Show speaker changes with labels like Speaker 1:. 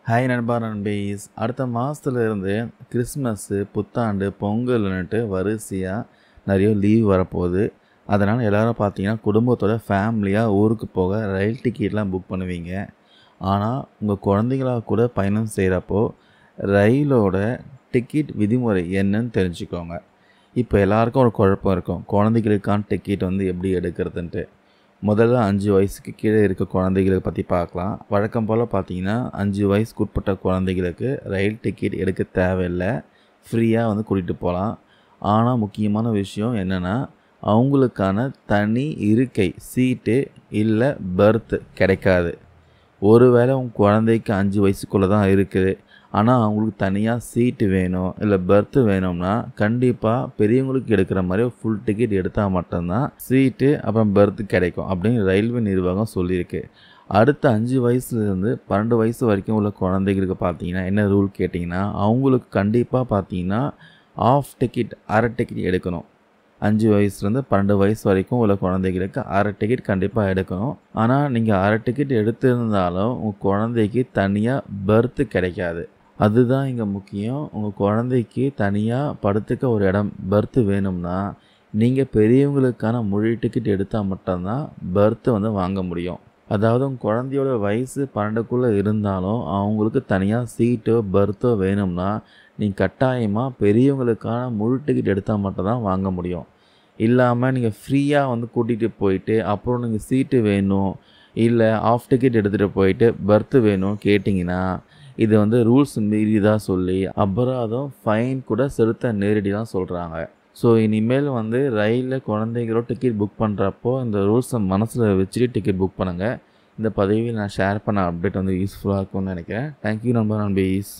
Speaker 1: Hi நண்பா நண்பீஸ். அடுத்த மாதத்துலேருந்து கிறிஸ்மஸ்ஸு, புத்தாண்டு, பொங்கல்னுட்டு வரிசையாக நிறைய லீவ் வரப்போகுது. அதனால் எல்லோரும் பார்த்தீங்கன்னா குடும்பத்தோட ஃபேமிலியாக ஊருக்கு போக ரயில் டிக்கெட்லாம் புக் பண்ணுவீங்க. ஆனால் உங்கள் குழந்தைங்களா கூட பயணம் செய்கிறப்போ ரயிலோட டிக்கெட் விதிமுறை என்னன்னு தெரிஞ்சுக்கோங்க. இப்போ எல்லாருக்கும் ஒரு குழப்பம் இருக்கும், குழந்தைகளுக்கான டிக்கெட் எப்படி எடுக்கிறதுன்ட்டு. முதல்ல 5 வயசுக்கு கீழே இருக்க குழந்தைகளை பற்றி பார்க்கலாம். வழக்கம் போல் பார்த்தீங்கன்னா 5 வயசுக்கு உட்பட்ட குழந்தைகளுக்கு ரயில் டிக்கெட் எடுக்க தேவையில்லை, ஃப்ரீயாக கூட்டிகிட்டு போகலாம். ஆனால் முக்கியமான விஷயம் என்னென்னா, அவங்களுக்கான தனி இருக்கை சீட்டு இல்லை பர்த்து கிடைக்காது. ஒருவேளை உங்கள் குழந்தைக்கு 5 வயசுக்குள்ளே தான் இருக்குது, ஆனால் அவங்களுக்கு தனியாக சீட்டு வேணும் இல்லை பர்த்து வேணும்னா கண்டிப்பாக பெரியவங்களுக்கு எடுக்கிற மாதிரி ஃபுல் டிக்கெட் எடுத்தால் மட்டும்தான் சீட்டு அப்புறம் பர்த்து கிடைக்கும் அப்படின்னு ரயில்வே நிர்வாகம் சொல்லியிருக்கு. அடுத்த 5 வயசுலேருந்து 12 வயசு வரைக்கும் உள்ள குழந்தைகளுக்கு பார்த்தீங்கன்னா என்ன ரூல் கேட்டிங்கன்னா, அவங்களுக்கு கண்டிப்பாக பார்த்தீங்கன்னா ஆஃப் டிக்கெட் அரை டிக்கெட் எடுக்கணும். 5 வயசுலேருந்து 12 வயசு வரைக்கும் உள்ள குழந்தைகளுக்கு அரை டிக்கெட் கண்டிப்பாக எடுக்கணும். ஆனால் நீங்கள் அரை டிக்கெட் எடுத்திருந்தாலும் உங்கள் குழந்தைக்கு தனியாக பர்த்து கிடைக்காது. அதுதான் இங்கே முக்கியம். உங்கள் குழந்தைக்கு தனியாக படுத்துக்க ஒரு இடம் பர்த்து வேணும்னா நீங்கள் பெரியவங்களுக்கான முழு டிக்கெட் எடுத்தால் மட்டும்தான் பர்த்து வாங்க முடியும். அதாவது உங்கள் குழந்தையோட வயசு 12க்குள்ளே இருந்தாலும் அவங்களுக்கு தனியாக சீட்டோ பர்த்தோ வேணும்னா நீங்கள் கட்டாயமாக பெரியவங்களுக்கான முழு டிக்கெட் எடுத்தால் மட்டும்தான் வாங்க முடியும். இல்லாமல் நீங்கள் ஃப்ரீயாக கூட்டிகிட்டு போயிட்டு அப்புறம் நீங்கள் சீட்டு வேணும் இல்லை ஆஃப் டிக்கெட் எடுத்துகிட்டு போயிட்டு பர்த்து வேணும் கேட்டிங்கன்னா இது ரூல்ஸ் மீறிதான் சொல்லி அபராதம் ஃபைன் கூட செலுத்த நேரடியாக சொல்கிறாங்க. ஸோ இனிமேல் ரயிலில் குழந்தைகளோட டிக்கெட் புக் பண்ணுறப்போ இந்த ரூல்ஸை மனசில் வச்சுட்டு டிக்கெட் புக் பண்ணுங்கள். இந்த பதிவில் நான் ஷேர் பண்ண அப்டேட் யூஸ்ஃபுல்லாக இருக்கும்னு நினைக்கிறேன். தேங்க்யூ நண்பா நண்பீஸ்.